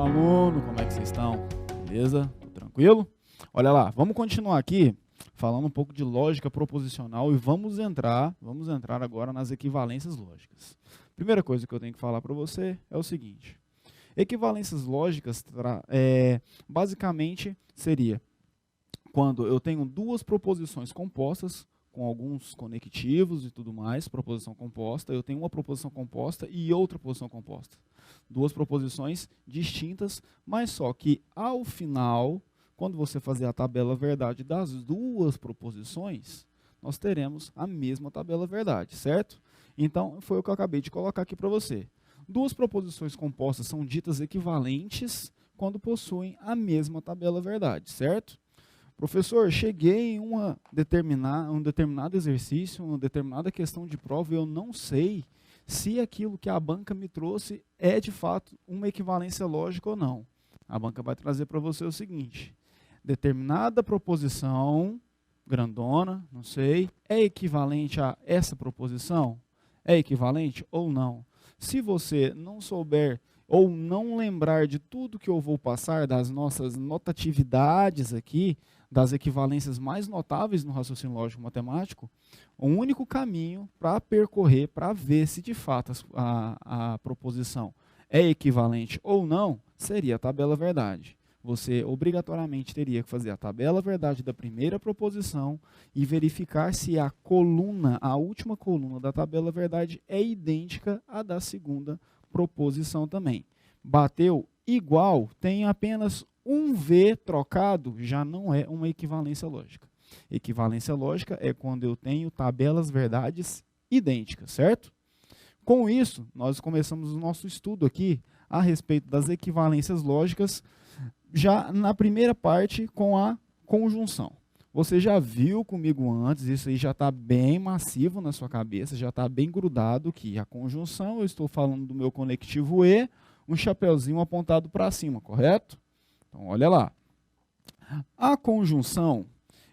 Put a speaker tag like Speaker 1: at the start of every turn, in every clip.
Speaker 1: aluno, como é que vocês estão? Beleza? Tudo tranquilo? Olha lá, vamos continuar aqui falando um pouco de lógica proposicional e vamos entrar agora nas equivalências lógicas. Primeira coisa que eu tenho que falar para você é o seguinte: equivalências lógicas basicamente seria quando eu tenho duas proposições compostas com alguns conectivos e tudo mais, proposição composta, eu tenho uma proposição composta e outra proposição composta. Duas proposições distintas, mas só que ao final, quando você fazer a tabela verdade das duas proposições, nós teremos a mesma tabela verdade, certo? Então, foi o que eu acabei de colocar aqui para você. Duas proposições compostas são ditas equivalentes quando possuem a mesma tabela verdade, certo? Professor, cheguei em um determinado exercício, uma determinada questão de prova, e eu não sei se aquilo que a banca me trouxe é de fato uma equivalência lógica ou não. A banca vai trazer para você o seguinte: determinada proposição, grandona, não sei, é equivalente a essa proposição? É equivalente ou não? Se você não souber ou não lembrar de tudo que eu vou passar, das nossas notatividades aqui, das equivalências mais notáveis no raciocínio lógico matemático, o único caminho para percorrer, para ver se de fato a proposição é equivalente ou não, seria a tabela verdade. Você obrigatoriamente teria que fazer a tabela verdade da primeira proposição e verificar se a última coluna da tabela verdade é idêntica à da segunda proposição também. Bateu igual, tem apenas um V trocado, já não é uma equivalência lógica. Equivalência lógica é quando eu tenho tabelas verdades idênticas, certo? Com isso, nós começamos o nosso estudo aqui a respeito das equivalências lógicas, já na primeira parte com a conjunção. Você já viu comigo antes, isso aí já está bem massivo na sua cabeça, já está bem grudado que a conjunção, eu estou falando do meu conectivo E, um chapeuzinho apontado para cima, correto? Então, olha lá. A conjunção,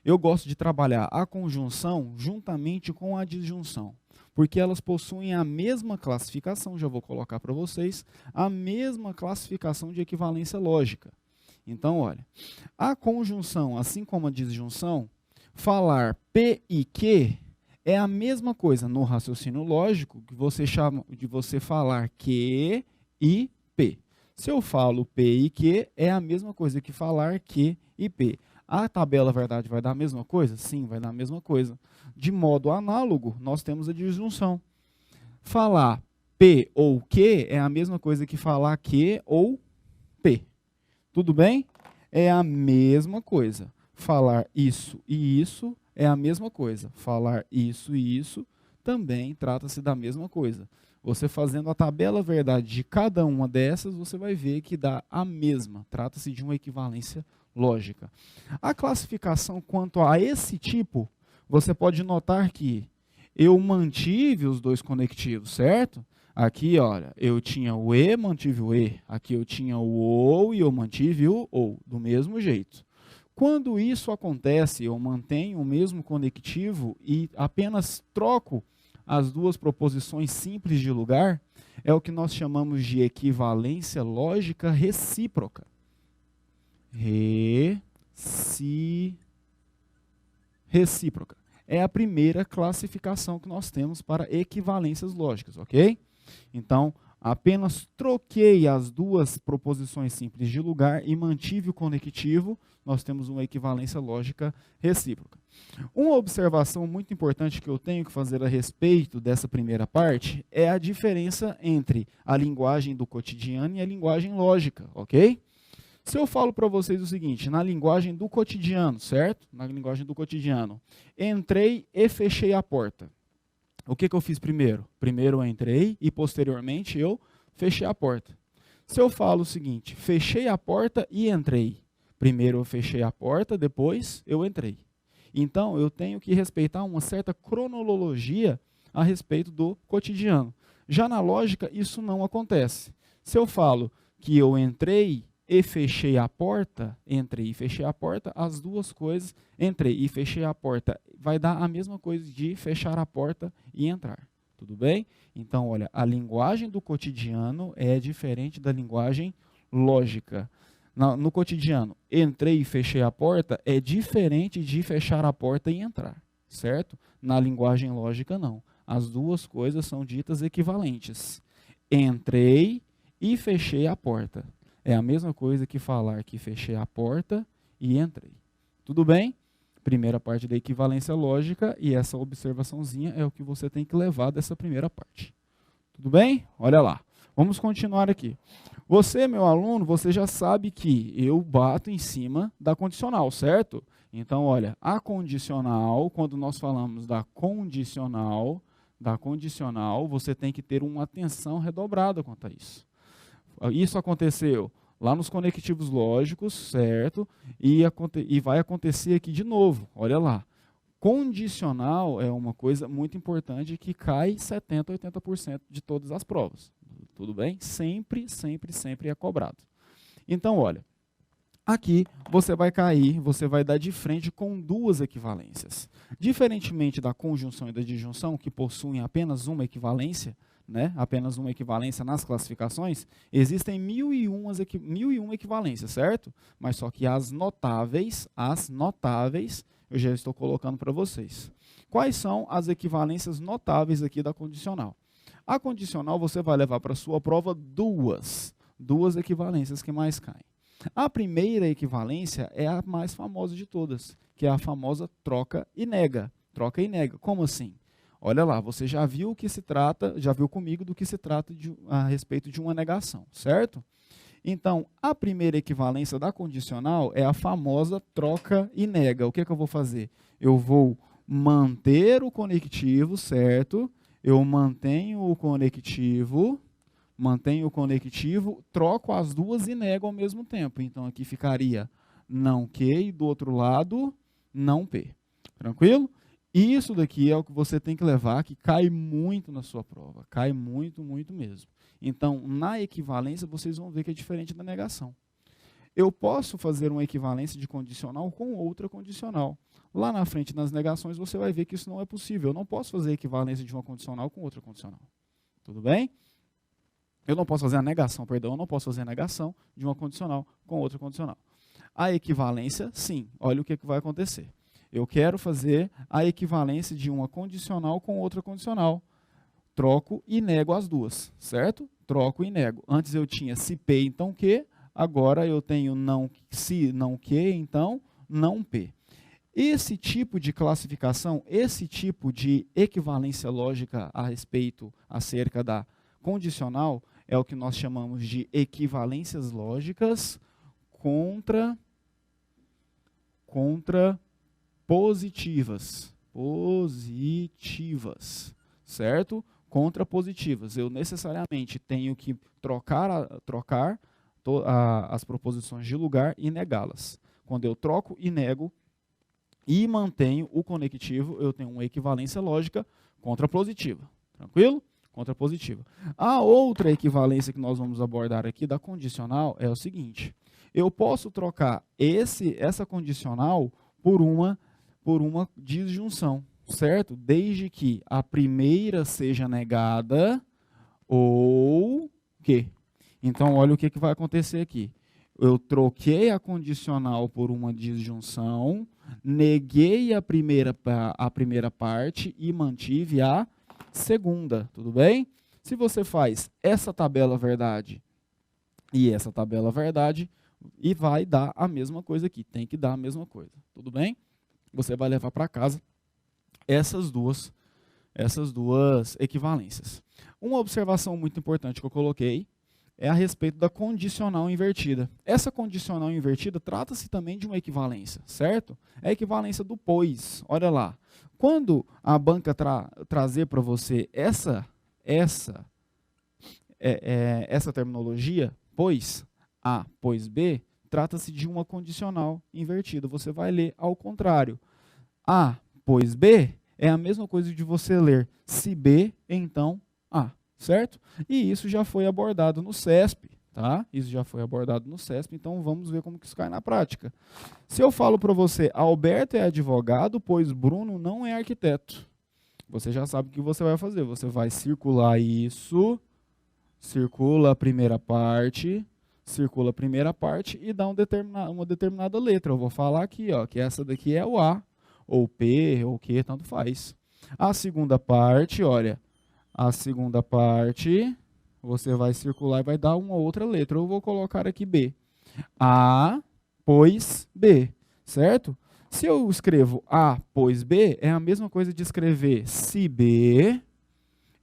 Speaker 1: eu gosto de trabalhar a conjunção juntamente com a disjunção, porque elas possuem a mesma classificação, já vou colocar para vocês, a mesma classificação de equivalência lógica. Então, olha, a conjunção, assim como a disjunção, falar P e Q é a mesma coisa no raciocínio lógico que você chama de você falar Q e P. Se eu falo P e Q, é a mesma coisa que falar Q e P. A tabela verdade vai dar a mesma coisa? Sim, vai dar a mesma coisa. De modo análogo, nós temos a disjunção. Falar P ou Q é a mesma coisa que falar Q ou P. Tudo bem? É a mesma coisa. Falar isso e isso é a mesma coisa. Falar isso e isso também trata-se da mesma coisa. Você fazendo a tabela verdade de cada uma dessas, você vai ver que dá a mesma. Trata-se de uma equivalência lógica. A classificação quanto a esse tipo, você pode notar que eu mantive os dois conectivos, certo? Aqui, olha, eu tinha o E, mantive o E. Aqui eu tinha o OU e eu mantive o OU, do mesmo jeito. Quando isso acontece, eu mantenho o mesmo conectivo e apenas troco as duas proposições simples de lugar, é o que nós chamamos de equivalência lógica recíproca. Recíproca. É a primeira classificação que nós temos para equivalências lógicas, ok? Então, apenas troquei as duas proposições simples de lugar e mantive o conectivo, nós temos uma equivalência lógica recíproca. Uma observação muito importante que eu tenho que fazer a respeito dessa primeira parte é a diferença entre a linguagem do cotidiano e a linguagem lógica, ok? Se eu falo para vocês o seguinte, na linguagem do cotidiano, certo? Na linguagem do cotidiano, entrei e fechei a porta. O que eu fiz primeiro? Primeiro eu entrei e posteriormente eu fechei a porta. Se eu falo o seguinte, fechei a porta e entrei. Primeiro eu fechei a porta, depois eu entrei. Então eu tenho que respeitar uma certa cronologia a respeito do cotidiano. Já na lógica isso não acontece. Se eu falo que eu entrei e fechei a porta, entrei e fechei a porta, as duas coisas, entrei e fechei a porta, vai dar a mesma coisa de fechar a porta e entrar. Tudo bem? Então, olha, a linguagem do cotidiano é diferente da linguagem lógica, no cotidiano, entrei e fechei a porta, é diferente de fechar a porta e entrar, certo? Na linguagem lógica, não. As duas coisas são ditas equivalentes. Entrei e fechei a porta. É a mesma coisa que falar que fechei a porta e entrei. Tudo bem? Primeira parte da equivalência lógica, e essa observaçãozinha é o que você tem que levar dessa primeira parte. Tudo bem? Olha lá. Vamos continuar aqui. Você, meu aluno, você já sabe que eu bato em cima da condicional, certo? Então, olha, a condicional, quando nós falamos da condicional, você tem que ter uma atenção redobrada quanto a isso. Isso aconteceu lá nos conectivos lógicos, certo? E vai acontecer aqui de novo, olha lá. Condicional é uma coisa muito importante que cai 70%, 80% de todas as provas. Tudo bem? Sempre, sempre, sempre é cobrado. Então, olha, aqui você vai cair, você vai dar de frente com duas equivalências. Diferentemente da conjunção e da disjunção, que possuem apenas uma equivalência, né? Apenas uma equivalência nas classificações, existem 1001 equivalências, certo? Mas só que as notáveis, eu já estou colocando para vocês. Quais são as equivalências notáveis aqui da condicional? A condicional você vai levar para a sua prova duas equivalências que mais caem. A primeira equivalência é a mais famosa de todas, que é a famosa troca e nega. Troca e nega. Como assim? Olha lá, você já viu comigo do que se trata a respeito de uma negação, certo? Então, a primeira equivalência da condicional é a famosa troca e nega. O que eu vou fazer? Eu vou manter o conectivo, certo? Eu mantenho o conectivo, troco as duas e nego ao mesmo tempo. Então, aqui ficaria não Q e do outro lado, não P. Tranquilo? Isso daqui é o que você tem que levar, que cai muito na sua prova. Cai muito, muito mesmo. Então, na equivalência, vocês vão ver que é diferente da negação. Eu posso fazer uma equivalência de condicional com outra condicional. Lá na frente, nas negações, você vai ver que isso não é possível. Eu não posso fazer equivalência de uma condicional com outra condicional. Tudo bem? Eu não posso fazer a negação de uma condicional com outra condicional. A equivalência, sim. Olha o que vai acontecer. Eu quero fazer a equivalência de uma condicional com outra condicional. Troco e nego as duas, certo? Troco e nego. Antes eu tinha se P, então Q. Agora eu tenho não se, não Q, então não P. Esse tipo de classificação, esse tipo de equivalência lógica acerca da condicional, é o que nós chamamos de equivalências lógicas contrapositivas, certo? Contrapositivas. Eu necessariamente tenho que trocar as proposições de lugar e negá-las. Quando eu troco e nego e mantenho o conectivo, eu tenho uma equivalência lógica contrapositiva. Tranquilo? Contrapositiva. A outra equivalência que nós vamos abordar aqui da condicional é o seguinte. Eu posso trocar essa condicional por uma disjunção, certo? Desde que a primeira seja negada ou quê? Então, olha o que vai acontecer aqui. Eu troquei a condicional por uma disjunção, neguei a primeira parte e mantive a segunda, tudo bem? Se você faz essa tabela verdade e essa tabela verdade, e vai dar a mesma coisa aqui, tem que dar a mesma coisa, tudo bem? Você vai levar para casa essas duas equivalências. Uma observação muito importante que eu coloquei é a respeito da condicional invertida. Essa condicional invertida trata-se também de uma equivalência, certo? É a equivalência do pois. Olha lá. Quando a banca trazer para você essa terminologia, pois A, pois B, trata-se de uma condicional invertida. Você vai ler ao contrário. A, pois B, é a mesma coisa de você ler se B, então A. Certo? E isso já foi abordado no CESP, tá? Isso já foi abordado no CESP, então vamos ver como que isso cai na prática. Se eu falo para você, Alberto é advogado, pois Bruno não é arquiteto. Você já sabe o que você vai fazer. Você vai circular isso, circula a primeira parte, circula a primeira parte e dá uma determinada letra. Eu vou falar aqui, ó, que essa daqui é o A, ou P, ou Q, tanto faz. A segunda parte, olha, a segunda parte, você vai circular e vai dar uma outra letra. Eu vou colocar aqui B. A, pois B, certo? Se eu escrevo A, pois B, é a mesma coisa de escrever se B,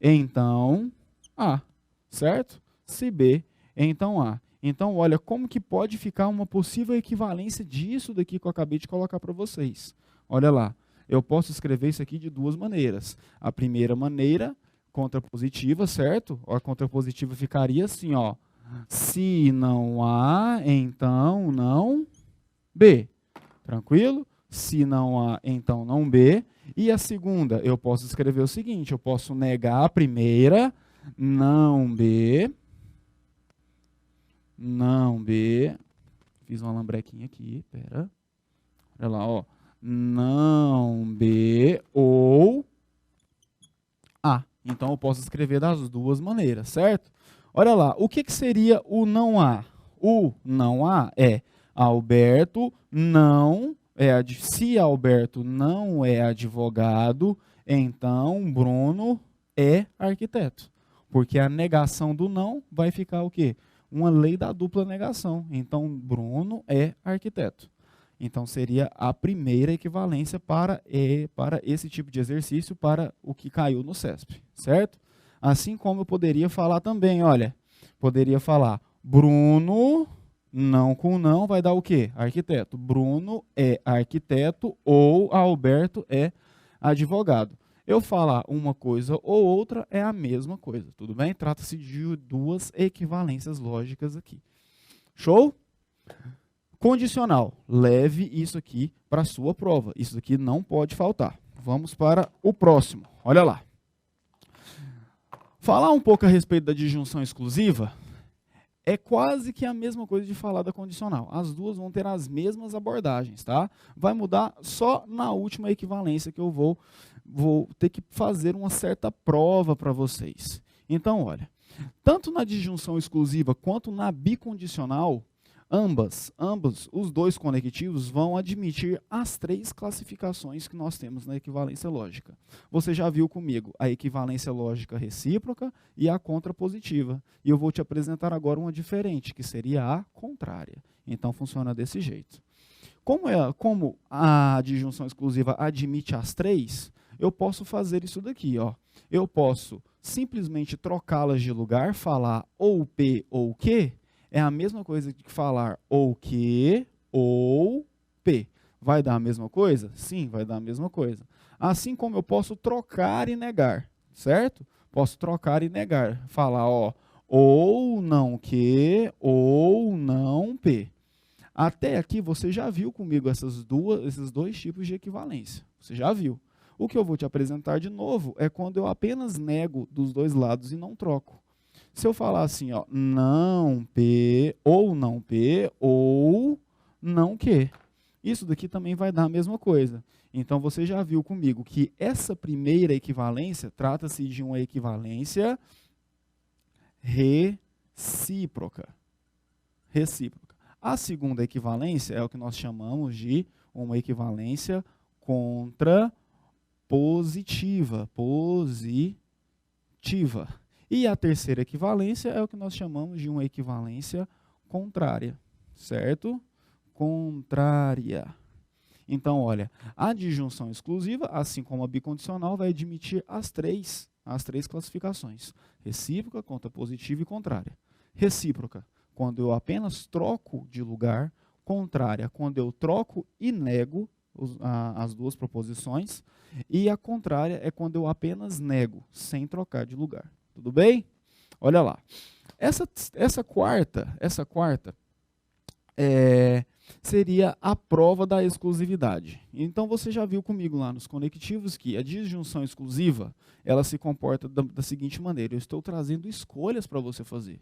Speaker 1: então A, certo? Se B, então A. Então, olha, como que pode ficar uma possível equivalência disso daqui que eu acabei de colocar para vocês. Olha lá, eu posso escrever isso aqui de duas maneiras. A primeira maneira, contrapositiva, certo? A contrapositiva ficaria assim, ó. Se não A, então não B. Tranquilo? Se não A, então não B. E a segunda, eu posso escrever o seguinte, eu posso negar a primeira, não B, não B, fiz uma lambrequinha aqui, pera, olha lá, ó, não B ou A. Então eu posso escrever das duas maneiras, certo? Olha lá, o que seria o não A? O não A é Alberto não se Alberto não é advogado, então Bruno é arquiteto. Porque a negação do não vai ficar o quê? Uma lei da dupla negação. Então Bruno é arquiteto. Então seria a primeira equivalência para esse tipo de exercício, para o que caiu no CESP, certo? Assim como eu poderia falar também, olha, poderia falar Bruno, não com não, vai dar o quê? Arquiteto. Bruno é arquiteto ou Alberto é advogado. Eu falar uma coisa ou outra é a mesma coisa, tudo bem? Trata-se de duas equivalências lógicas aqui. Show? Condicional. Leve isso aqui para a sua prova. Isso aqui não pode faltar. Vamos para o próximo. Olha lá. Falar um pouco a respeito da disjunção exclusiva é quase que a mesma coisa de falar da condicional. As duas vão ter as mesmas abordagens, tá? Vai mudar só na última equivalência que eu vou ter que fazer uma certa prova para vocês. Então, olha, tanto na disjunção exclusiva quanto na bicondicional, ambos os dois conectivos vão admitir as três classificações que nós temos na equivalência lógica. Você já viu comigo a equivalência lógica recíproca e a contrapositiva. E eu vou te apresentar agora uma diferente, que seria a contrária. Então, funciona desse jeito. Como a disjunção exclusiva admite as três, eu posso fazer isso daqui, ó. Eu posso simplesmente trocá-las de lugar, falar ou P ou Q, é a mesma coisa que falar ou Q ou P. Vai dar a mesma coisa? Sim, vai dar a mesma coisa. Assim como eu posso trocar e negar, certo? Posso trocar e negar. Falar, ó, ou não Q ou não P. Até aqui você já viu comigo esses dois tipos de equivalência. Você já viu. O que eu vou te apresentar de novo é quando eu apenas nego dos dois lados e não troco. Se eu falar assim, ó, não P ou não Q, isso daqui também vai dar a mesma coisa. Então, você já viu comigo que essa primeira equivalência trata-se de uma equivalência recíproca. A segunda equivalência é o que nós chamamos de uma equivalência contrapositiva. E a terceira equivalência é o que nós chamamos de uma equivalência contrária, certo? Contrária. Então, olha, a disjunção exclusiva, assim como a bicondicional, vai admitir as três classificações: recíproca, contrapositiva e contrária. Recíproca, quando eu apenas troco de lugar; contrária, quando eu troco e nego as duas proposições; e a contrária é quando eu apenas nego, sem trocar de lugar. Tudo bem? Olha lá. Essa quarta seria a prova da exclusividade. Então, você já viu comigo lá nos conectivos que a disjunção exclusiva, ela se comporta da seguinte maneira: eu estou trazendo escolhas para você fazer.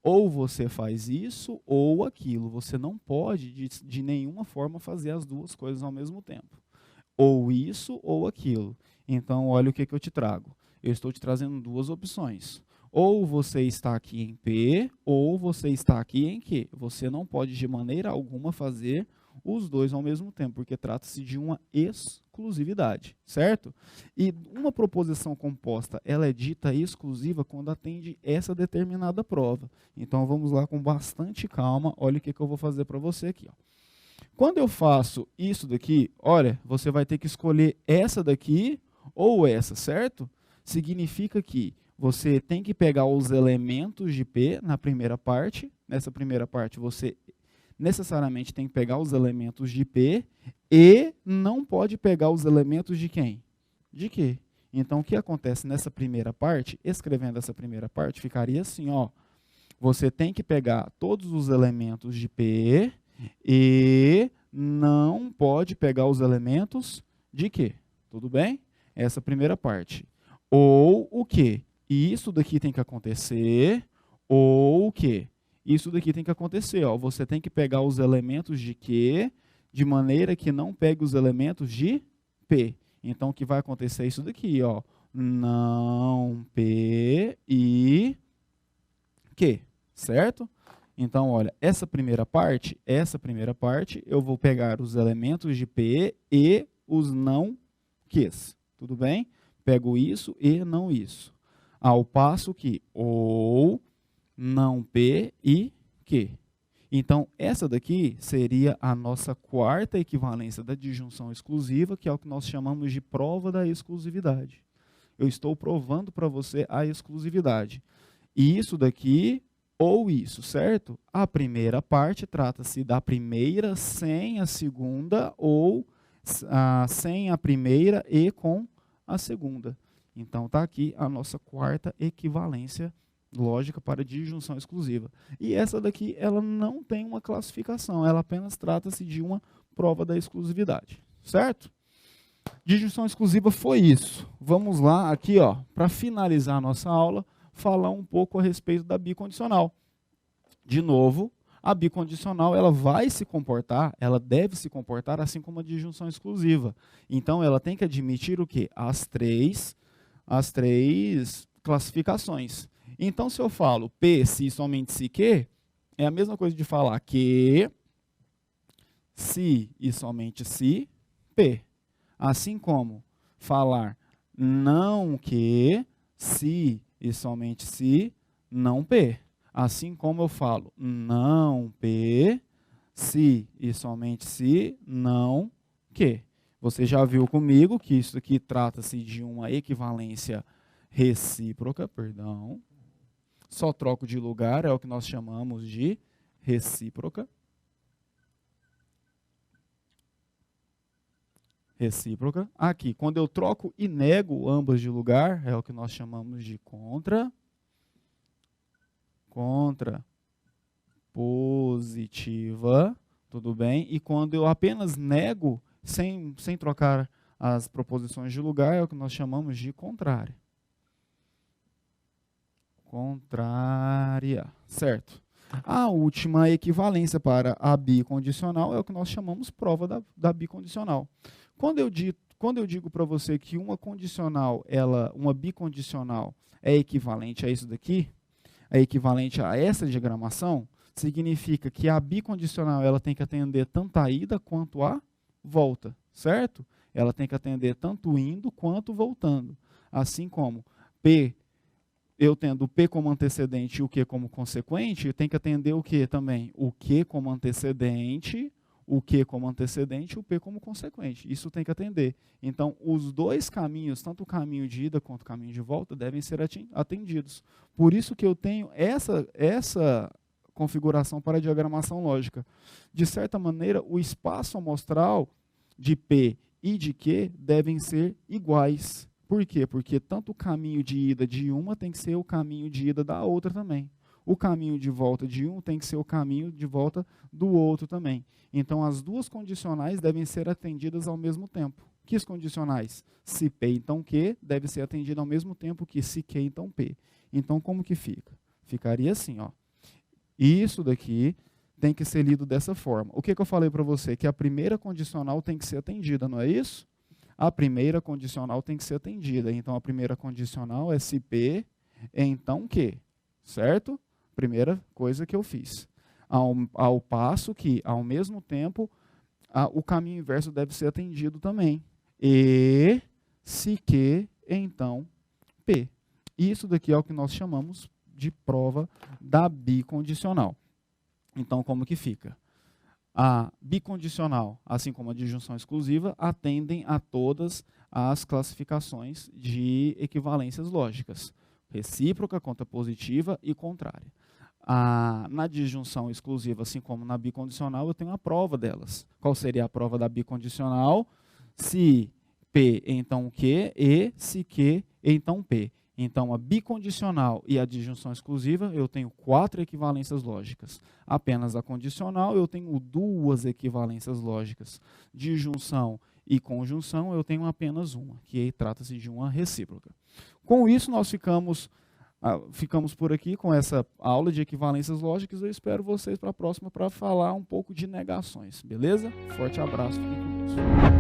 Speaker 1: Ou você faz isso ou aquilo. Você não pode, de nenhuma forma, fazer as duas coisas ao mesmo tempo. Ou isso ou aquilo. Então, olha o que eu te trago. Eu estou te trazendo duas opções. Ou você está aqui em P, ou você está aqui em Q. Você não pode de maneira alguma fazer os dois ao mesmo tempo, porque trata-se de uma exclusividade, certo? E uma proposição composta, ela é dita exclusiva quando atende essa determinada prova. Então vamos lá com bastante calma, olha o que eu vou fazer para você aqui, ó. Quando eu faço isso daqui, olha, você vai ter que escolher essa daqui ou essa, certo? Significa que você tem que pegar os elementos de P na primeira parte. Nessa primeira parte, você necessariamente tem que pegar os elementos de P e não pode pegar os elementos de quem? De Q. Então, o que acontece nessa primeira parte? Escrevendo essa primeira parte, ficaria assim, ó. Você tem que pegar todos os elementos de P e não pode pegar os elementos de Q. Tudo bem? Essa primeira parte. Ou o quê? Isso daqui tem que acontecer, ou o quê? Isso daqui tem que acontecer. Ó. Você tem que pegar os elementos de Q de maneira que não pegue os elementos de P. Então, o que vai acontecer é isso daqui, ó. Não P e Q, certo? Então, olha, essa primeira parte, eu vou pegar os elementos de P e os não Qs. Tudo bem? Pego isso e não isso. Ao passo que ou, não P e Q. Então, essa daqui seria a nossa quarta equivalência da disjunção exclusiva, que é o que nós chamamos de prova da exclusividade. Eu estou provando para você a exclusividade. E isso daqui ou isso, certo? A primeira parte trata-se da primeira sem a segunda ou sem a primeira e com a segunda. Então, está aqui a nossa quarta equivalência lógica para disjunção exclusiva. E essa daqui, ela não tem uma classificação, ela apenas trata-se de uma prova da exclusividade, certo? Disjunção exclusiva foi isso. Vamos lá, aqui, ó, para finalizar a nossa aula, falar um pouco a respeito da bicondicional. De novo, a bicondicional ela vai se comportar, ela deve se comportar assim como a disjunção exclusiva. Então, ela tem que admitir o quê? As três classificações. Então, se eu falo P, se, somente se, Q, é a mesma coisa de falar que, se e somente se, P. Assim como falar não que, se e somente se, não P. Assim como eu falo não P, se e somente se, não Q. Você já viu comigo que isso aqui trata-se de uma equivalência recíproca, perdão. Só troco de lugar, é o que nós chamamos de recíproca. Recíproca. Aqui, quando eu troco e nego ambas de lugar, é o que nós chamamos de contrapositiva, tudo bem? E quando eu apenas nego, sem trocar as proposições de lugar, é o que nós chamamos de contrária. Contrária, certo? A última equivalência para a bicondicional é o que nós chamamos prova da bicondicional. Quando eu digo para você que uma bicondicional é equivalente a isso daqui, é equivalente a essa diagramação, significa que a bicondicional ela tem que atender tanto a ida quanto a volta, certo? Ela tem que atender tanto indo quanto voltando. Assim como P, eu tendo o P como antecedente e o Q como consequente, eu tenho que atender o Q também? O Q como antecedente, o Q como antecedente e o P como consequente. Isso tem que atender. Então, os dois caminhos, tanto o caminho de ida quanto o caminho de volta, devem ser atendidos. Por isso que eu tenho essa configuração para a diagramação lógica. De certa maneira, o espaço amostral de P e de Q devem ser iguais. Por quê? Porque tanto o caminho de ida de uma tem que ser o caminho de ida da outra também. O caminho de volta de um tem que ser o caminho de volta do outro também. Então, as duas condicionais devem ser atendidas ao mesmo tempo. Que condicionais? Se P, então Q, deve ser atendido ao mesmo tempo que se Q, então P. Então, como que fica? Ficaria assim, ó. Isso daqui tem que ser lido dessa forma. O que eu falei para você? Que a primeira condicional tem que ser atendida, não é isso? A primeira condicional tem que ser atendida. Então, a primeira condicional é se P então Q, certo? Primeira coisa que eu fiz. Ao passo que, ao mesmo tempo, o caminho inverso deve ser atendido também. E, se Q, então P. Isso daqui é o que nós chamamos de prova da bicondicional. Então, como que fica? A bicondicional, assim como a disjunção exclusiva, atendem a todas as classificações de equivalências lógicas. Recíproca, contrapositiva e contrária. Na disjunção exclusiva, assim como na bicondicional, eu tenho a prova delas. Qual seria a prova da bicondicional? Se P, então Q, e se Q, então P. Então, a bicondicional e a disjunção exclusiva, eu tenho 4 equivalências lógicas. Apenas a condicional, eu tenho 2 equivalências lógicas. Disjunção e conjunção, eu tenho apenas uma, que trata-se de uma recíproca. Com isso, nós ficamos por aqui com essa aula de equivalências lógicas. Eu espero vocês para a próxima para falar um pouco de negações, beleza? Forte abraço, fiquem com Deus.